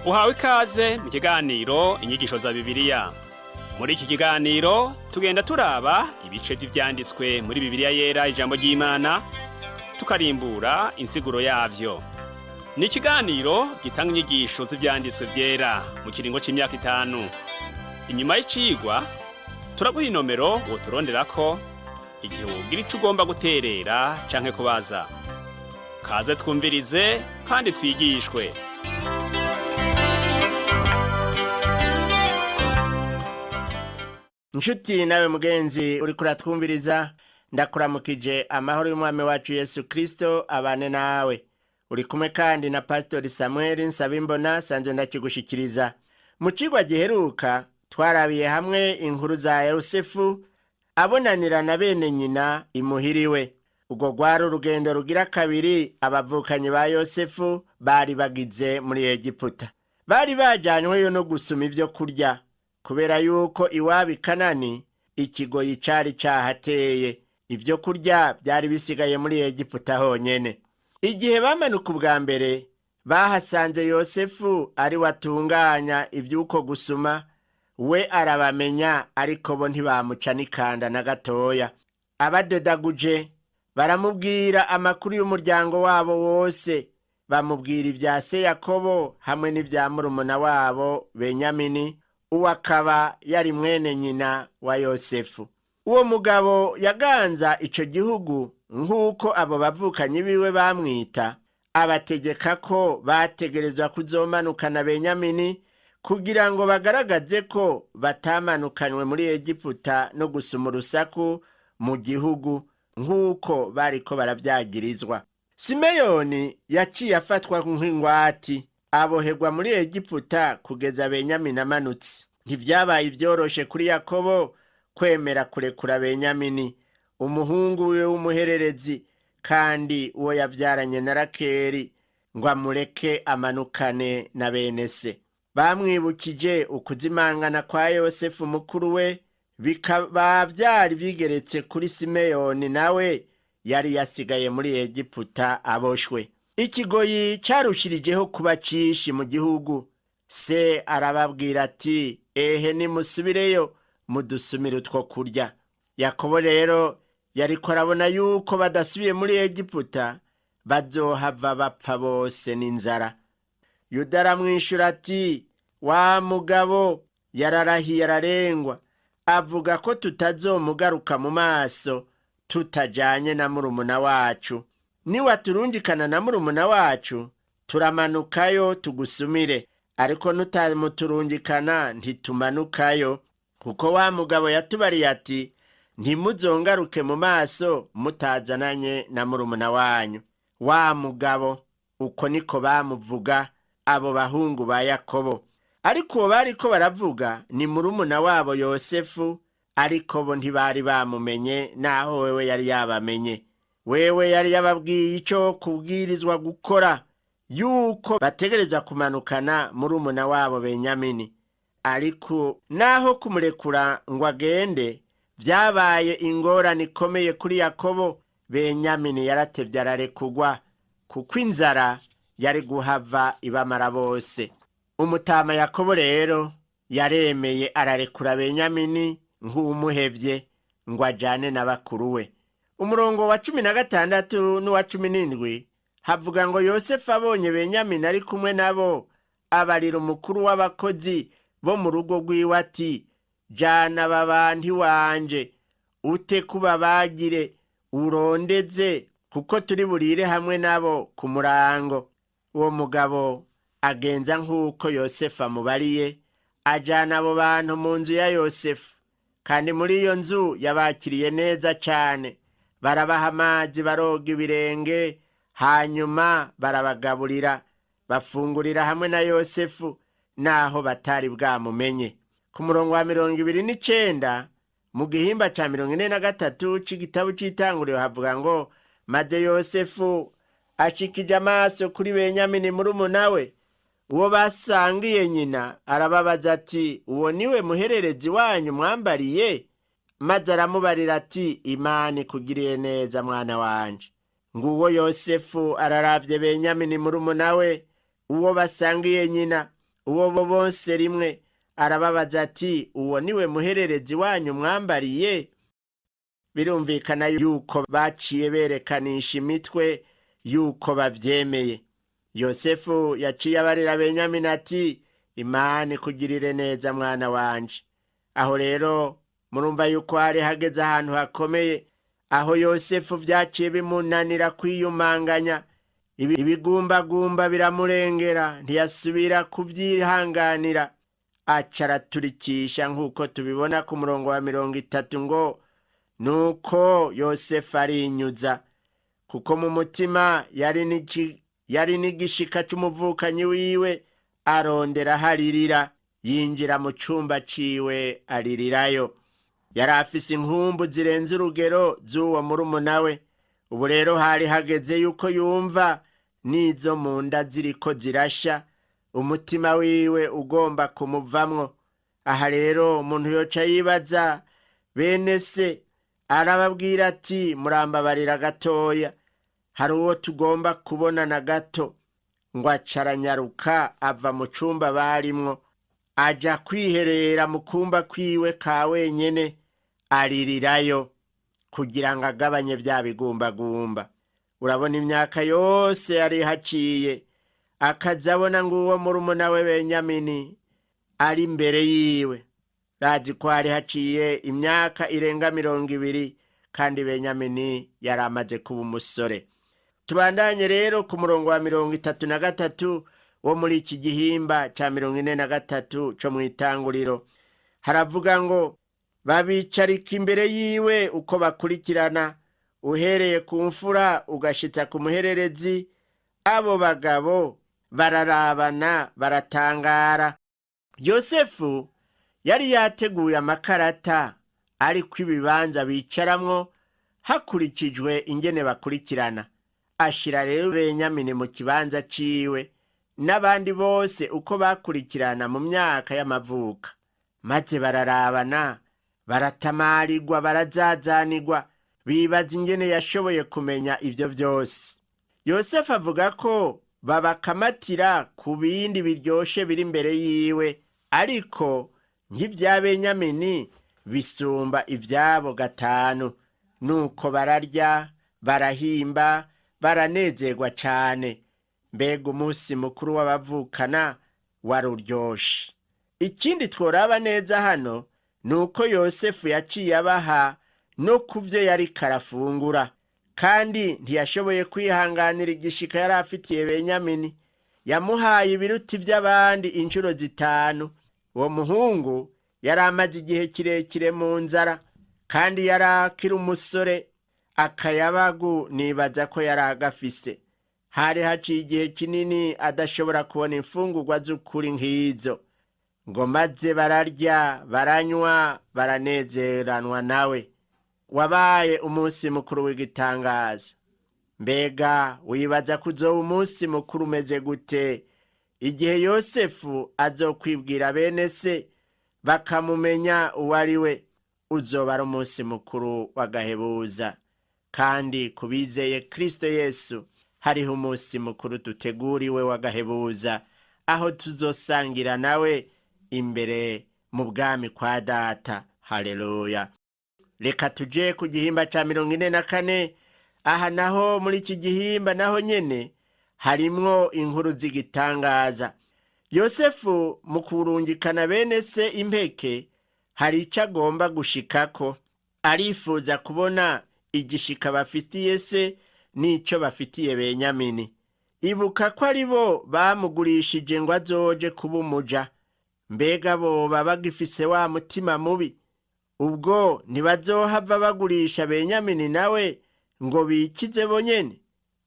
Uhawe ikaze mu kiganiro inyigisho za Bibiliya. Muri iki kiganiro tugenda turaba ibice by'ivyanditswe muri Bibiliya yera ijambo ry'Imana, tukarimbura insiguro yavyo. Ni ikiganiro gitanga inyigisho z'ivyanditswe vyera mu kiringo c'imyaka 5. Inyuma y'icigwa turaguha inomero woturonderako igihe wogira ico ugomba guterera canke kubaza. Kaze twumvirize kandi twigishwe. Nshuti nawe mugenzi uri kuratwumviriza, ndakuramukije amahoro y'umwami wacu Yesu Kristo abane nawe. Uri kumwe kandi na Pastor Samuel Nsabimbona sanzwe ndakigushikiriza. Mu cigwa giheruka twarabiye hamwe inkuru za Yosefu abonanira na bene nyina imuhiriwe. Ubwo rwari urugendo rugira kabiri abavukanyi ba Yosefu bari bagize muri Egiputa. Bari bajanyweyo no gusuma ivyo kurya, kubera yuko iwabo i Kanani ikigoyi cari cahateye. Ivyo kurya byari bisigaye muri Egiputa honyene. Igihe bamanuka ubwa mbere bahasanze Yosefu ari watunganya ivyuko gusuma, we arabamenya ariko bo ntibamuca n'ikanda na gatoya. Abadedaguje baramubwira amakuru y'umuryango wabo wose, bamubwira ivya se Yakobo hamwe n'ivya murumuna wabo Benyamini, uwo akaba yari mwene nyina wa Yosefu. Uwo mugabo yaganza ico gihugu nk'uko abo bavukanyi biwe bamwita, abategeka ko bategerezwa kuzomanukana Benyamini kugira ngo bagaragaze ko batamanukanywe muri Egiputa no gusuma urusaku mu gihugu nk'uko bariko baravyagirizwa. Simeyoni yaciye afatwa nk'ingwati, aboherwa muri Egiputa kugeza Benyamini amanutse. Ntivyabaye ivyoroshe kuri Yakobo kwemera kurekura Benyamini, umuhungu we w'umuhererezi kandi uwo yavyaranye na Rakeri, ngo amureke amanukane na bene se. Bamwibukije ukuzimangana kwa Yosefu mukuru we, bikaba vyari bigeretse kuri Simeyoni nawe yari yasigaye muri Egiputa aboshwe. Ikigoyi carushirijeho kuba cishi mu gihugu. Se arababwira ati, ehe nimusubireyo mudusumire utwo kurya. Yakobo rero yariko arabona yuko badasubiye muri Egiputa bazohava bapfa bose n'inzara. Yuda aramwishura ati, wa mugabo yararahiye ararengwa, avuga ko tutazomugaruka mu maso tutajanye na murumuna wacu. Niwaturungikana na murumuna wacu turamanukayo tugusumire, ariko nutamuturungikana ntitumanukayo, kuko wa mugabo yatubariye ati, ntimuzongaruke mu maso mutazananye na murumuna wanyu. Wa mugabo, uko niko bamuvuga abo bahungu ba Yakobo. Ariko uwo bariko baravuga ni murumuna wabo Yosefu, ariko bo ntibari bamumenye naho wewe yari yabamenye. Wewe yari yababwiye ico kubwirizwa gukora, yuko bategerezwa kumanukana murumuna wabo Benyamini. Ariko naho kumurekura ngo agende vyabaye ingorane ikomeye kuri Yakobo. Benyamini yaratevye ararekugwa, kuko inzara yari guhava ibamara bose. Umutama Yakobo rero yaremeye ararekura Benyamini nk'umuhevye ngo ajane na bakuru we. Umurongo wa 16 n'uwa 17 havuga ngo Yosefu abonye Benyamini ari kumwe nabo, abarira umukuru w'abakozi bo mu rugo rwiwe ati, jana babanti wanje ute kubabagire urondeze, kuko turi burire hamwe nabo ku murango. Uwo mugabo agenza nk'uko Yosefu amubariye, ajana abo bantu mu nzu ya Yosefu, kandi muri iyo nzu yabakiriye neza cyane. Barabaha amazi baroga ibirenge, hanyuma barabagaburira, bafungurira hamwe na Yosefu naho batari bwamumenye. Ku murongo wa 29 mu gihimba ca 43 c'igitabo c'Itanguriro havuga ngo, maze Yosefu ashikije amaso kuri Benyamini murumuna we, uwo basangiye nyina, arababaza ati, uwo niwe muhererezi wanyu mwambariye? Maze aramubarira ati, Imana ikugiriye neza mwana wanje. Nguwo Yosefu araravye Benyamini murumuna we, uwo basangiye nyina, uwo bose rimwe arababaza ati uwo niwe muhererezi wanyu mwambariye? Birumvikana yuko baciye berekanisha imitwe yuko bavyemeye. Yosefu yaciye abarira Benyamini ati Imana ikugirire neza mwana wanje. Aho rero murumva yuko hari hageze ahantu hakomeye, aho Yosefu vyaciye bimunanira kwiyumanganya, ibigumbagumba biramurengera, ntiyasubira kuvyihanganira, aca araturikisha nk'uko tubibona ku murongo wa 30 ngo nuko Yosefu arinyuza, kuko mu mutima yari n'igishika c'umuvukanyi wiwe, arondera haririra, yinjira mu cumba ciwe aririrayo. Yari afise inkumbu zirenze urugero z'uwo murumuna we. Ubu rero hari hageze yuko yumva n'izo mu nda ziriko zirasha, umutima wiwe ugomba kumuvamwo. Aha rero umuntu yoca yibaza, bene se arababwira ati murambabarira gatoya, hari uwo tugomba kubonana gato. Ngo acaranyaruka ava mu cumba barimwo, aja kwiherera mu kumba kwiwe ka wenyene, aririrayo kugira ngo agabanye vya bigumbagumba. Urabona imyaka yose yari haciye, akazabona ngo uwo murumuna we Benyamini ari imbere yiwe. Razi ko hari haciye imyaka irenga 20, kandi Benyamini yari amaze kuba umusore. Tubandanye rero ku murongo wa 33 wo muri iki gihimba ca 43 co mw'Itanguriro. Haravuga ngo babicarika imbere yiwe uko bakurikirana, uhereye ku mfura ugashitsa ku muhererezi. Abo bagabo bararabana baratangara. Yosefu yari yateguye amakarata ariko ibibanza bicaramwo hakurikijwe ingene bakurikirana. Ashira rero Benyamini mu kibanza ciwe n'abandi bose uko bakurikirana mu myaka y'amavuka, maze bararabana, baratamarirwa, barazazanirwa, bibaza ingene yashoboye kumenya ivyo vyose. Yosefu avuga ko babakamatira ku bindi biryoshe biri imbere yiwe, ariko nk'ivya Benyamini bisumba ivyabo 5. Nuko bararya, barahimba, baranezerwa cane. Mbega umunsi mukuru w'abavukana wari uryoshe. Ikindi tworaba neza hano nuko Yosefu yaciye abaha no kuvyo yari karafungura, kandi ntiyashoboye kwihanganira igishika yari afitiye Benyamini. Yamuhaye ibiruti vy'abandi incuro 5. Uwo muhungu yari amaze igihe kirekire mu nzara, kandi yari akiri umusore. Akayabagu nibaza ko yari agafise. Hari haciye igihe kinini adashobora kubona imfungurwa z'ukuri nk'izo. Ngo maze bararya, baranywa, baranezeranwa nawe. Wabaye umunsi mukuru w'igitangaza. Mbega wibaza kuzoba umunsi mukuru umeze gute igihe Yosefu azokwibwira bene se bakamumenya uwari we? Uzoba ari umunsi mukuru w'agahebuza. Kandi kubizeye Kristo Yesu hariho umunsi mukuru duteguriwe w'agahebuza, aho tuzosangira nawe imbere mu bwami kwa Data. Haleluya. Reka tuje ku gihimba ca 44. Aha naho muri iki gihimba naho nyene harimwo inkuru z'igitangaza. Yosefu mu kurungikana bene se impeke hari ico agomba gushikako. Arifuza kubona igishika bafitiye se n'ico bafitiye Benyamini. Ibuka ko ari bo bamugurishije ngo azoje kuba umuja. Mbega bo bagifise wa mutima mubi? Ubwo ntibazohava bagurisha Benyamini nawe ngo bikize bonyene?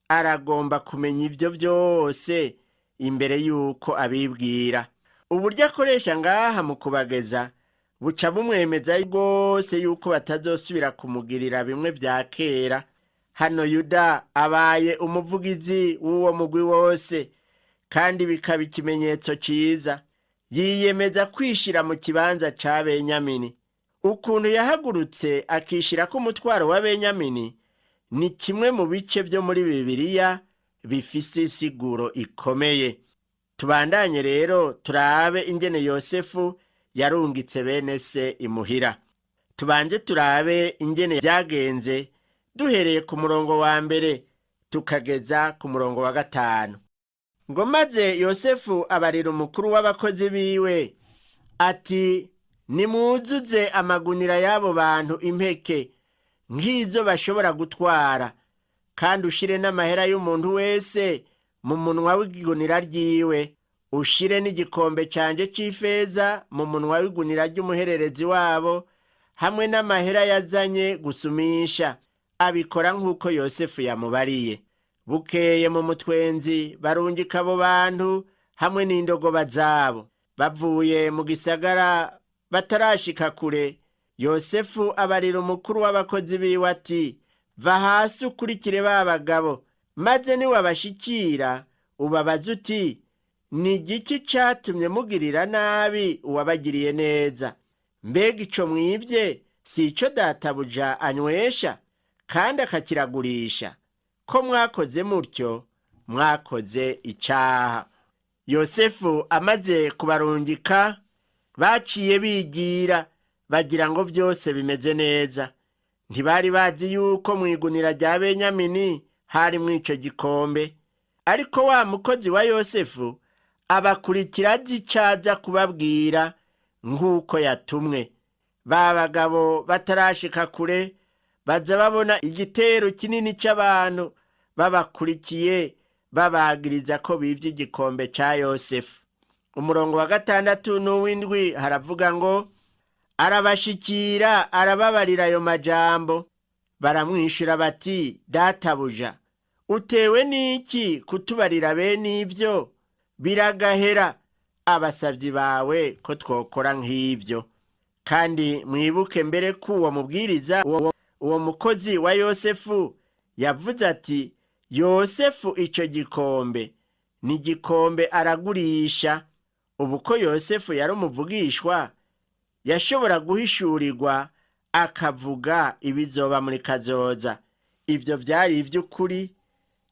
Aragomba kumenya ivyo vyose imbere yuko abibwira. Uburyo akoresha ngaha mu kubageza buca bumwemeza rwose yuko batazosubira kumugirira bimwe vya kera. Hano Yuda abaye umuvugizi w'uwo mugwi wose, kandi bikaba ikimenyetso ciza. Yiyemeza kwishira mu kibanza ca Benyamini. Ukuntu yahagurutse akishira ko umutwaro wa Benyamini ni kimwe mu bice byo muri Bibiliya bifise isiguro ikomeye. Tubandanye rero turabe ingene Yosefu yarungitse bene se imuhira. Tubanze turabe ingene byagenze duhereye ku murongo wa mbere tukageza ku murongo wa 5. Ngo maze Yosefu abarira umukuru w'abakozi biwe ati, nimuzuze amagunira y'abo bantu impeke nk'izo bashobora gutwara, kandi ushire n'amahera y'umuntu wese mu munwa w'igunira ryiwe, ushire n'igikombe canje c'ifeza mu munwa w'igunira ry'umuhererezi wabo, hamwe n'amahera yazanye gusumisha. Abikora nk'uko Yosefu yamubariye. Bukeye mu mutwenzi barungika abo bantu hamwe n'indogoba zabo. Bavuye mu gisagara batarashika kure, Yosefu abarira umukuru w'abakozi biwe ati, va hasi ukurikire ba bagabo, maze niwabashikira ubabaze uti, ni igiki catumye mugirira nabi uwabagiriye neza? Mbega ico mwivye si ico databuja anywesha kandi akakiragurisha? Ko mwakoze mutyo mwakoze icaha. Yosefu amaze kubarungika baciye bigira bagira ngo vyose bimeze neza. Ntibari bazi yuko mwigunira rya Benyamini hari mw'ico gikombe. Ariko wa mukozi wa Yosefu abakurikira zicaza kubabwira nk'uko yatumwe. Ba bagabo batarashika kure baza babona igitero kinini c'abantu babakurikiye babagiriza ko bivye igikombe ca Yosefu. Umurongo wa 6 n'uw'indwi haravuga ngo, arabashikira arababarira ayo majambo. Baramwishura bati, databuja, utewe n'iki kutubarira bene ivyo? Biragahera abasavyi bawe ko twokora nk'ivyo. Kandi mwibuke mbere ko uwo mubwiriza uwo mukozi wa Yosefu yavuze ati, Yosefu ico gikombe ni gikombe aragurisha. Ubu ko Yosefu yari umuvugishwa, yashobora guhishurirwa akavuga ibizoba muri kazoza. Ivyo vyari ivy'ukuri.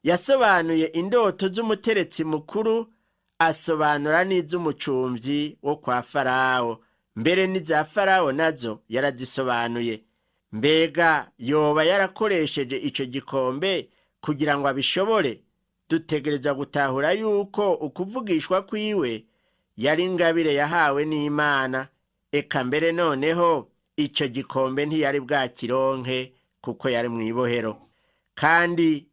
Yasobanuye indoto z'umuteretsi mukuru, asobanura n'iz'umucumvyi wo kwa Farawo, mbere n'iza Farawo nazo yarazisobanuye. Mbega yoba yarakoresheje ico gikombe kugira ngo abishobore? Dutegerezwa gutahura yuko ukuvugishwa kwiwe yari ingabire yahawe n'Imana. Eka mbere noneho ico gikombe ntiyari bwakironke kuko yari mw'ibohero, kandi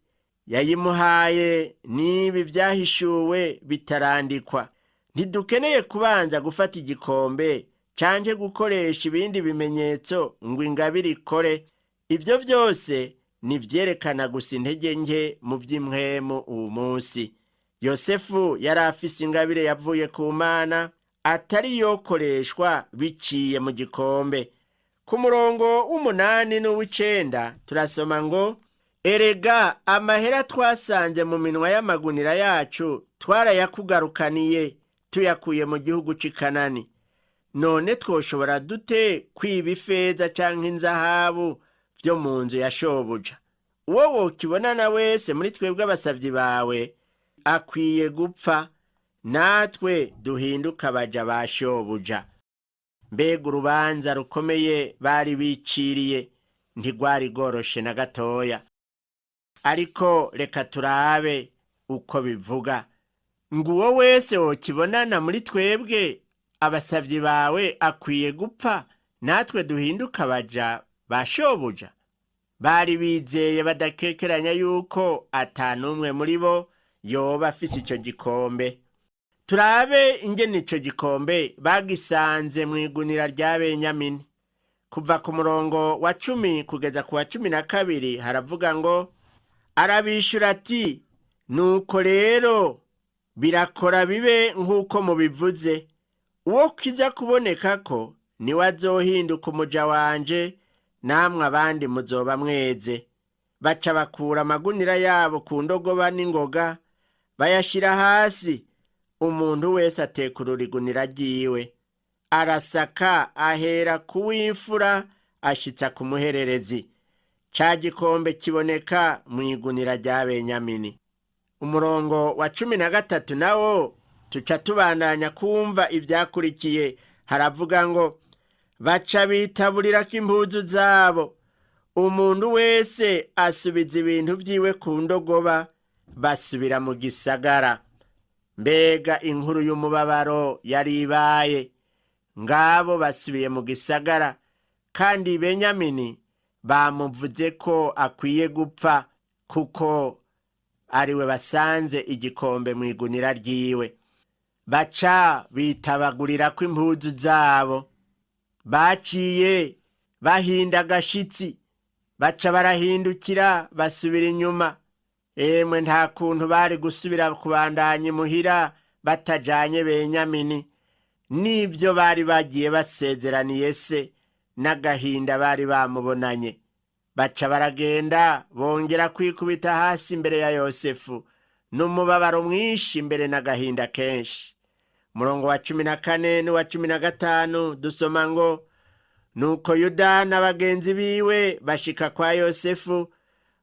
yayimuhaye n'ibi vyahishuwe bitarandikwa. Ntidukeneye kubanza gufata igikombe canke gukoresha ibindi bimenyetso ngo ingabire ikore. Ivyo vyose ni vyerekana gusa intege nke mu vy'impwemu uwu munsi. Yosefu yari afise ingabire yavuye ku Mana, atari yokoreshwa biciye mu gikombe. Ku murongo w'8 n'uw'9 turasoma ngo, erega amahera twasanze mu minwa y'amagunira yacu twarayakugarukaniye tuyakuye mu gihugu c'i Kanani. None twoshobora dute kwiba ifeza canke inzahabu vyo mu nzu ya shobuja? Uwo wokibonana wese muri twebwe abasavyi bawe akwiye gupfa, natwe duhinduka abaja ba shobuja. Mbega urubanza rukomeye bari biciriye, ntigwari goroshe na gatoya. Ariko reka turabe uko bivuga. Nguwo wese wokibonana muri twebwe abasavyi bawe akwiye gupfa, natwe duhinduka abaja ba shobuja. Bari bizeye badakekeranya yuko atanumwe muri bo yoba afise ico gikombe. Turabe ingene ico gikombe bagisanze mw'igunira rya Benyamini. Kuva ku murongo wa 10 kugeza ku wa 12 haravuga ngo, arabishura ati, nuko rero birakora bibe nk'uko mubivuze. Uwo kiza kuboneka ko niwe azohinduka umuja wanje, namwe abandi muzoba mweze. Baca bakura amagunira yabo ku ndogoba n'ingoga, bayashira hasi. Umuntu wese atekurura igunira ryiwe. Arasaka ahera kuw'imfura ashitsa ku muhererezi. Ca gikombe kiboneka mw'igunira rya Benyamini. Umurongo wa 13 nawo tuca tubandanya kumva ivyakurikiye. Haravuga ngo baca bitaburirako impuzu zabo, umuntu wese asubiza ibintu vyiwe ku ndogoba, basubira mu gisagara. Mbega inkuru y'umubabaro yari ibaye! Ngabo basubiye mu gisagara, kandi Benyamini bamuvuze ko akwiye gupfa kuko ariwe basanze igikombe mu igunira ryiwe. Baca bitabagurirako impuzu zabo, baciye bahinda agashitsi, baca barahindukira basubira inyuma. Emwe nta kuntu bari gusubira kubandanya imuhira batajanye Benyamini. Nivyo bari bagiye basezeraniye se, n'agahinda bari bamubonanye. Baca baragenda bongera kwikubita hasi imbere ya Yosefu, n'umubabaro mwinshi imbere n'agahinda kenshi. Murongo wa 14 n'uwa 15 dusoma ngo nuko Yuda n'abagenzi biwe bashika kwa Yosefu,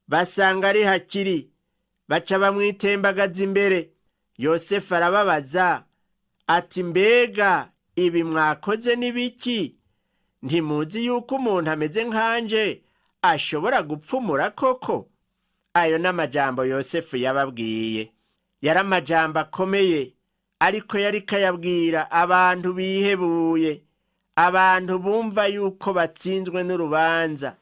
basanga ari hakiri, baca bamwitembagaza imbere. Yosefu arababaza ati, mbega ibi mwakoze n'ibiki? Ntimuzi yuko umuntu ameze nkanje ashobora gupfumura koko? Ayo n'amajambo Yosefu yababwiye. Yari amajambo akomeye, ariko yari kayabwira abantu bihebuye, abantu bumva yuko batsinzwe n'urubanza,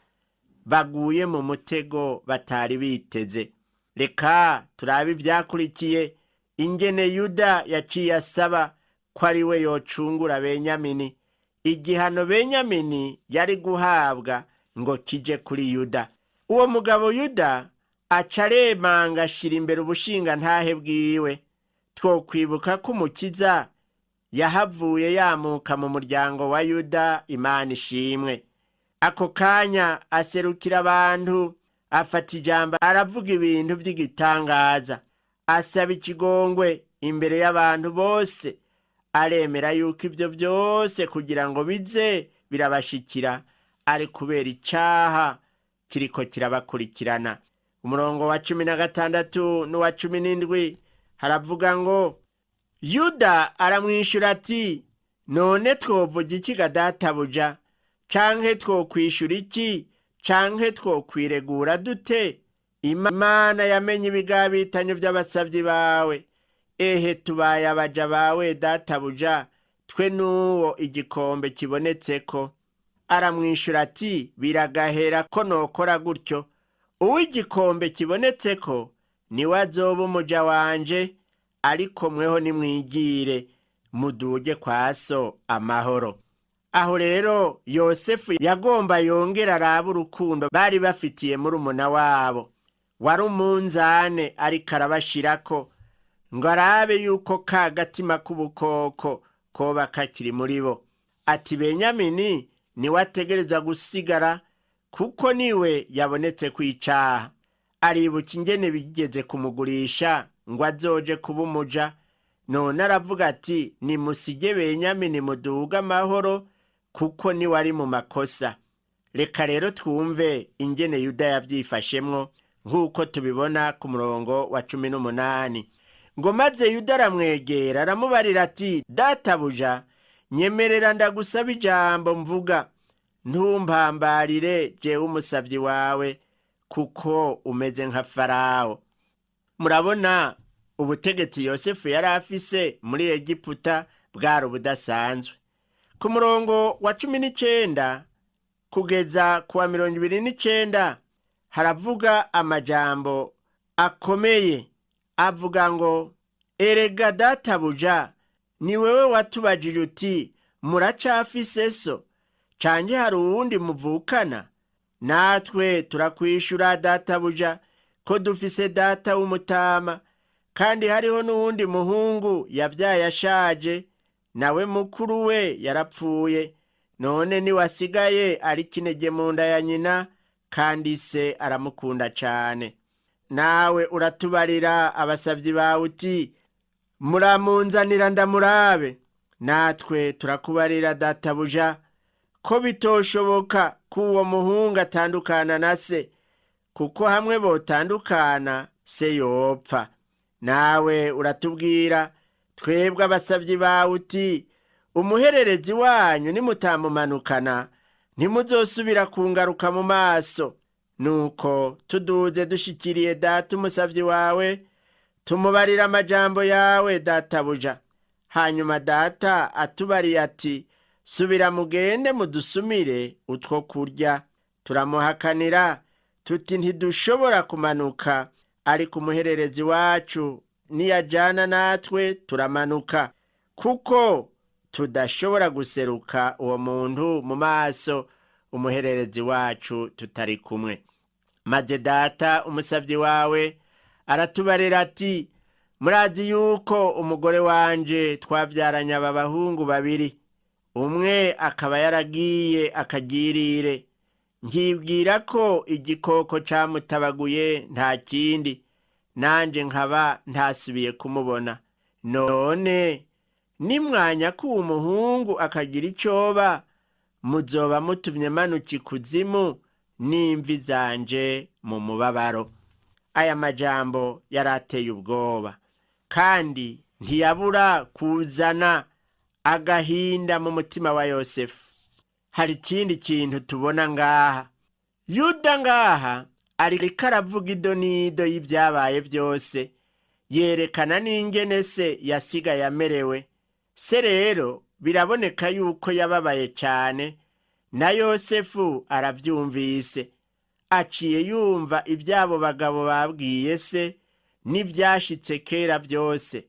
baguye mu mutego batari biteze. Reka turabe ivyakurikiye, ingene Yuda yaciye asaba ko ari we yocungura Benyamini. Igihano Benyamini yari guhabwa ngo kije kuri Yuda. Uwo mugabo Yuda aca aremanga ashira imbere ubushinga ntahe bwiwe. Twokwibuka ko Umukiza yahavuye yamuka mu muryango wa Yuda, Imana ishimwe. Ako kanya aserukira abantu, afata ijambo aravuga ibintu vy'igitangaza, asaba ikigongwe imbere y'abantu bose, aremera yuko ivyo vyose kugira ngo bize birabashikira ari kubera icaha kiriko kirabakurikirana. Umurongo wa 16 n'uwa 17 haravuga ngo Yuda aramwishura ati, none twovuga iki ga databuja? Canke twokwishura iki? Canke twokwiregura dute? Imana yamenye ibigabitanyo vy'abasavyi bawe. Ehe tubaye abaja bawe databuja, twe n'uwo igikombe kibonetseko. Aramwishura ati, biragahera ko nokora gutyo. Uw'igikombe kibonetseko niwe azoba umuja wanje, ariko mweho nimwigire muduge kwa so amahoro. Aho rero Yosefu yagomba yongera araba urukundo bari bafitiye murumuna wabo. Wari umunzane ariko arabashirako ngo arabe yuko ka gatima k'ubukoko koba kakiri muri bo. Ati, Benyamini niwe ategerezwa gusigara kuko niwe yabonetse kwicaha. Aribuka ingene bigeze kumugurisha ngo azoje kuba umuja. None aravuga ati, nimusige Benyamini muduga amahoro kuko niwe ari mu makosa. Reka rero twumve ingene Yuda yavyifashemwo nk'uko tubibona ku murongo wa 18. Ngo maze Yuda aramwegera aramubarira ati, databuja, nyemerera ndagusaba ijambo mvuga. Ntumpambarire jewe umusavyi wawe, kuko umeze nka Farawo. Murabona ubutegetsi Yosefu yari afise muri Egiputa bwari ubudasanzwe. Ku murongo wa 19 kugeza ku wa 29 haravuga amajambo akomeye. Avuga ngo, erega databuja, ni wewe watubajije uti, muracafise so? Canke hari uwundi muvukana? Natwe turakwishura databuja ko dufise data w'umutama, kandi hariho n'uwundi muhungu yavyaye ashaje, nawe mukuru we yarapfuye. None ni wasigaye ari kinege mu nda ya nyina, kandi se aramukunda cane. Nawe uratubarira abasavyi bawe uti, muramunzanira ndamurabe. Natwe turakubarira databuja ko bitoshoboka ko uwo muhungu atandukana na se, kuko hamwe botandukana se yopfa. Nawe uratubwira twebwe abasavyi bawe uti umuhererezi wanyu nimutamumanukana ntimuzosubira kungaruka mu maso. Nuko tuduze dushikiriye data umusavyi wawe, tumubarira amajambo yawe databuja. Hanyuma data atubariye ati, subira mugende mudusumire utwo kurya. Turamuhakanira tuti ntidushobora kumanuka, ariko umuhererezi wacu niyajana natwe turamanuka, kuko tudashobora guseruka uwo muntu mu maso umuhererezi wacu tutari kumwe. Maze data umusavyi wawe aratubarira ati, murazi yuko umugore wanje twavyaranye aba bahungu babiri, umwe akaba yaragiye akagirire, nkibwira ko igikoko camutabaguye nta kindi, nanje nkaba ntasubiye kumubona. None nimwanya ko uwo muhungu akagira icoba, muzoba mutumye manuka ikuzimu n'imvi zanje mu mubabaro. Aya majambo yarateye ubwoba, kandi ntiyabura kuzana agahinda mu mutima wa Yosefu. Hari ikindi kintu tubona ngaha. Yuda ngaha ariko aravuga idonido y'ivyabaye vyose, yerekana n'ingene se yasigaye amerewe. Se rero biraboneka yuko yababaye cyane, na Yosefu aravyumvise. Aciye yumva ivyabo bagabo babwiye se n'ivyashitse kera vyose.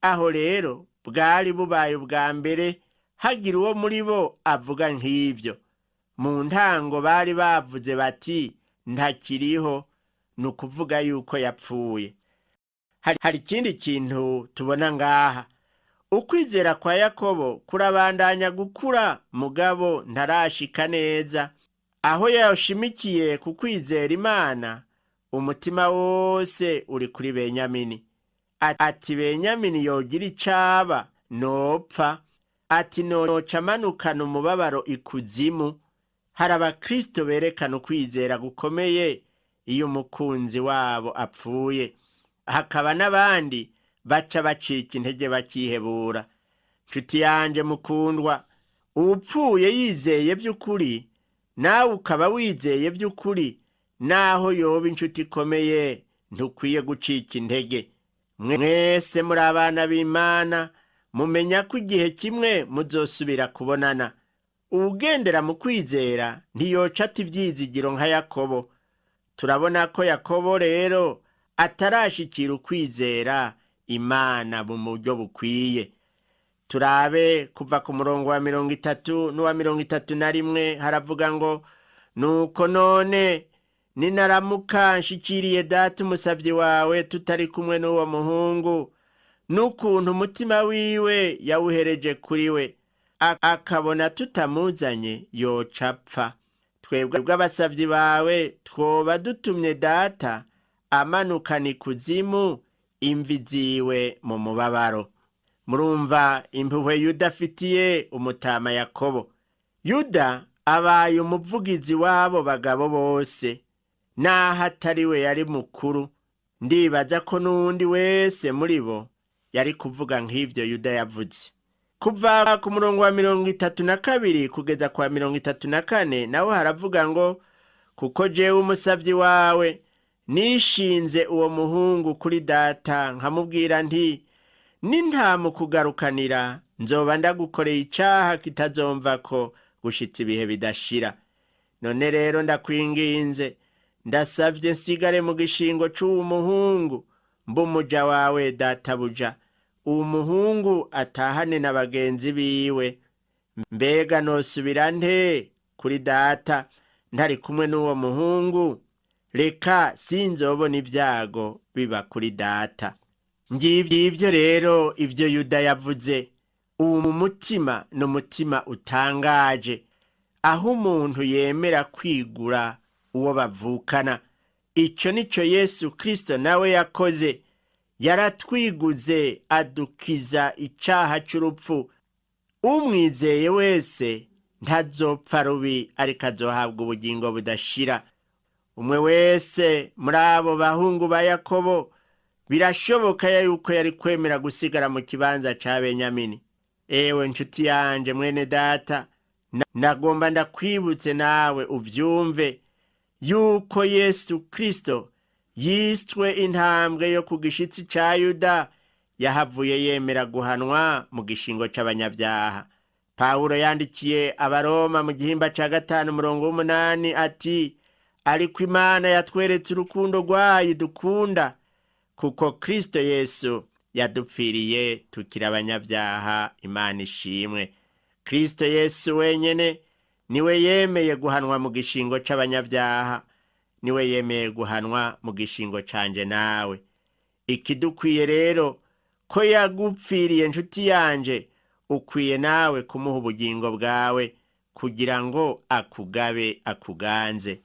Aho rero bwari bubaye ubwa mbere hagira uwo muri bo avuga nk'ivyo. Mu ntango bari bavuze bati ntakiriho, ni ukuvuga yuko yapfuye. Hari ikindi kintu tubona ngaha. Ukwizera kwa Yakobo kurabandanya gukura, mugabo ntarashika neza. Aho yashimikiye ku kwizera Imana, umutima wose uri kuri Benyamini. Ati Benyamini yogira icaba nopfa, ati noca manukana umubabaro ikuzimu. Hari abakristo berekana ukwizera gukomeye iyo umukunzi wabo apfuye. Hakaba n'abandi baca bacika intege bakihebura. Nshuti yanje mukundwa, upfuye yizeye vy'ukuri, nawe ukaba wizeye vy'ukuri, naho yoba inshuti ikomeye, ntukwiye gucika intege. Mwese muri abana b'Imana, mumenya ko igihe kimwe muzosubira kubonana. Uwugendera mu kwizera ntiyoca ata ivyizigiro nka Yakobo. Turabona ko Yakobo rero atarashikira ukwizera Imana mu buryo bukwiye. Turabe kuva ku murongo wa 30 n'uwa 31, haravuga ngo, nuko none ninaramuka nshikiriye data umusavyi wawe tutari kumwe n'uwo muhungu, n'ukuntu umutima wiwe yawuhereje kuri we, akabona tutamuzanye yoca apfa. Twebwe abasavyi bawe twoba dutumye data amanukana ikuzimu, imvi ziwe mu mubabaro. Murumva impuhwe Yuda afitiye umutama Yakobo. Yuda abaye umuvugizi wabo bagabo bose, naho atari we yari mukuru. Ndibaza ko n'undi wese muri bo yari kuvuga nk'ivyo Yuda yavuze. Kuva ku murongo wa 32 kugeza kwa 34 naho haravuga ngo, kuko jewe umusavyi wawe nishinze uwo muhungu kuri data, nkamubwira nti, nintamukugarukanira nzoba ndagukoreye icaha kitazomvako gushitsa ibihe bidashira. None rero ndakwinginze, ndasavye nsigare mu gishingo c'uwo muhungu, mbumuja wawe databuja. Uwo muhungu atahane na bagenzi biwe. Mbega nosubira nte kuri data ntari kumwe n'uwo muhungu? Reka sinzobona ibyago biba kuri data. Ngivyo rero ivyo Yuda yavuze. Uwo mu mutima n'umutima utangaje, aho umuntu yemera kwigura uwo bavukana. Ico nico Yesu Kristo nawe yakoze. Yaratwiguze adukiza icaha c'urupfu. Umwizeye wese ntazopfa rubi, ariko azohabwa ubugingo budashira. Umwe wese muri abo bahungu ba Yakobo birashoboka yuko yari kwemera gusigara mu kibanza ca Benyamini. Ewe nshuti yanje mwene data, nagomba ndakwibutse nawe uvyumve yuko Yesu Kristo yiswe intambwe yo ku gishitsi ca Yuda, yahavuye yemera guhanwa mu gishingo c'abanyabyaha. Pawulo yandikiye Abaroma mu gihimba ca 5:8 ati, ariko Imana yatweretse urukundo rwayo dukunda, kuko Kristo Yesu yadupfiriye tukiri abanyabyaha. Imana ishimwe. Kristo Yesu wenyene niwe yemeye guhanwa mu gishingo c'abanyabyaha, niwe yemeye guhanwa mu gishingo canje nawe. Ikidukwiye rero ko yagupfiriye nshuti yanje, ukwiye nawe kumuha ubugingo bwawe kugira ngo akugabe akuganze.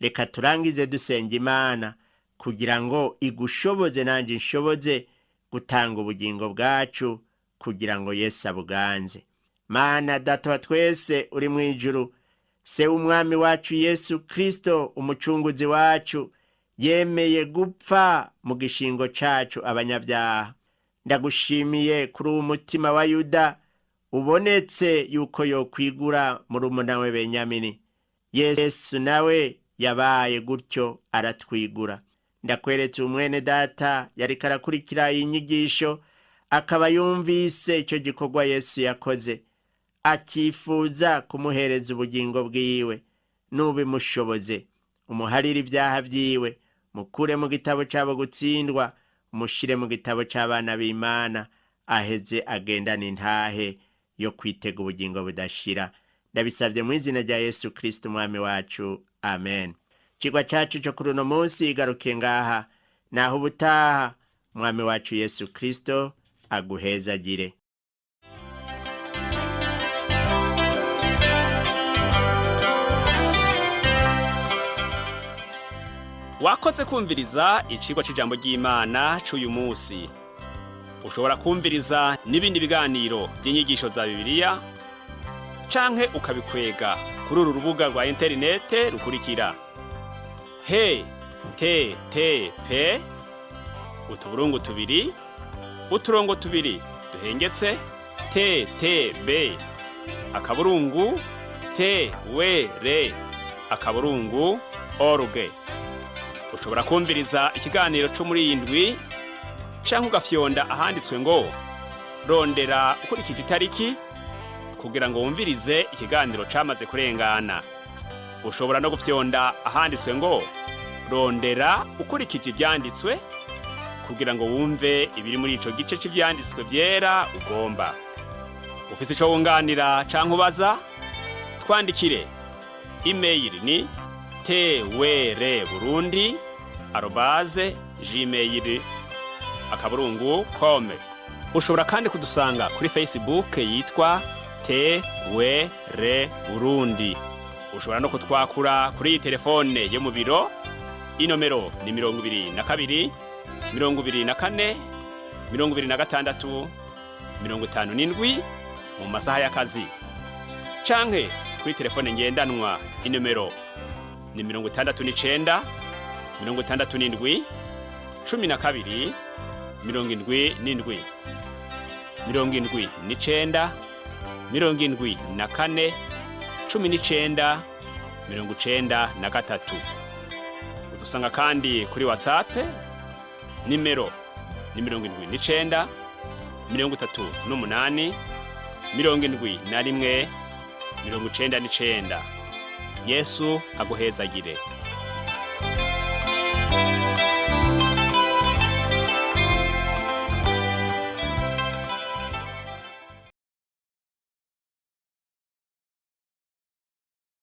Reka turangize dusenga Imana kugira ngo igushoboze nanje nshoboze gutanga ubugingo bwacu kugira ngo Yesu abuganze. Mana Data wa twese uri mu ijuru, se umwami wacu Yesu Kristo umucunguzi wacu yemeye gupfa mu gishingo cacu abanyabyaha. Ndagushimiye kuri uwo mutima wa Yuda ubonetse yuko yokwigura murumuna we Benyamini. Yesu nawe yabaye gutyo aratwigura. Ndakweretse umwene data yariko arakurikira iyi nyigisho, akaba yumvise ico gikorwa Yesu yakoze, akifuza kumuhereza ubugingo bwiwe. Nubimushoboze, umuharire ibyaha vyiwe, mukure mu gitabo cabo gutsindwa, umushire mu gitabo c'abana b'Imana, aheze agendana intahe yo kwitega ubugingo budashira. Ndabisavye mu izina rya Yesu Kristo umwami wacu, amen. Cigwa cacu cyo kuri uno munsi igaruke ngaha, naho ubutaha umwami wacu Yesu Kristo aguhezagire. Wakoze kumviriza icigwa c'ijambo ry'Imana c'uyu munsi. Ushobora kumviriza n'ibindi biganiro by'inyigisho za Bibiliya canke ukabikwega kuri uru rubuga rwa interinete rukurikira: http utuburungu tubiri uturongo tubiri duhengetse ttb akaburungu twr org. Ushobora kumviriza ikiganiro cyo muri iyi ndwi canke ugafyonda ahanditswe ngo rondera ukurikije itariki kugira ngo wumvirize ikiganiro camaze kurengana. Ushobora no gufyonda ahanditswe ngo rondera ukurikije ivyanditswe kugira ngo wumve ibiri muri ico gice c'ivyanditswe vyera ugomba. Ufise ico wunganira canke ubaza, twandikire. Email ni twr@gmail.com. Ushobora kandi kudusanga kuri Facebook yitwa TWR Burundi. Ushobora no kutwakura kuri iyi telefone yo mu biro. Inomero ni 22 24 26 57 mu masaha y'akazi. Canke kuri telefone ngendanwa, inomero ni 69 67 12 77 79 74 19 93. Udusanga kandi kuri Whatsapp, nimero ni 79 38 71 99. Yesu aguhezagire.